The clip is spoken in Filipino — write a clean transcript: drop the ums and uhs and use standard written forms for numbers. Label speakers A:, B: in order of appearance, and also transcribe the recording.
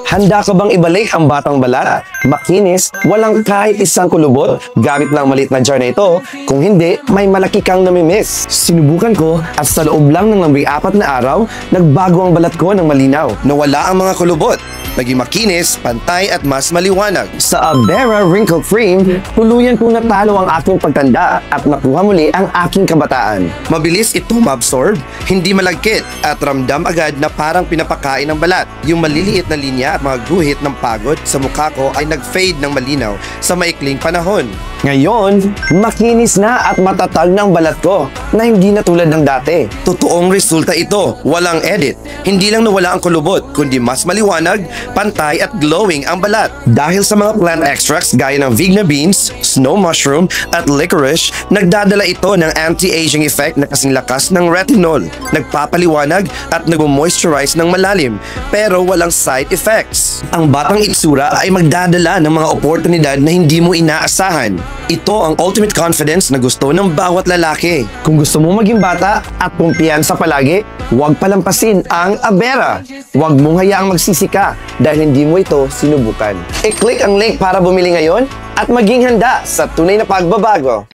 A: Handa ka bang ibalik ang batang balat? Makinis, walang kahit isang kulubot. Gamit lang maliit na jar na ito. Kung hindi, may malaki kang namimiss. Sinubukan ko at sa loob lang ng 4 na araw, nagbago ang balat ko ng malinaw. Nawala ang mga kulubot. Naging makinis, pantay at mas maliwanag. Sa Abera Wrinkle Cream, tuluyan kong natalo ang aking pagtanda at nakuha muli ang aking kabataan. Mabilis ito ma-absorb, hindi malagkit at ramdam agad na parang pinapakain ng balat. Yung maliliit na linya at mga guhit ng pagod sa mukha ko ay nag-fade ng malinaw sa maikling panahon. Ngayon, makinis na at matatag ng balat ko na hindi na tulad ng dati. Totoong resulta ito, walang edit. Hindi lang nawala ang kulubot, kundi mas maliwanag, pantay at glowing ang balat. Dahil sa mga plant extracts gaya ng vigna beans, snow mushroom at licorice, nagdadala ito ng anti-aging effect na kasing lakas ng retinol. Nagpapaliwanag at nag-moisturize ng malalim, pero walang side effects. Ang batang itsura ay magdadala ng mga oportunidad na hindi mo inaasahan. Ito ang ultimate confidence na gusto ng bawat lalaki. Kung gusto mo maging bata at kumpiyansa palagi, huwag palampasin ang Abera. Huwag mong hayaang magsisi ka dahil hindi mo ito sinubukan. I-click ang link para bumili ngayon at maging handa sa tunay na pagbabago.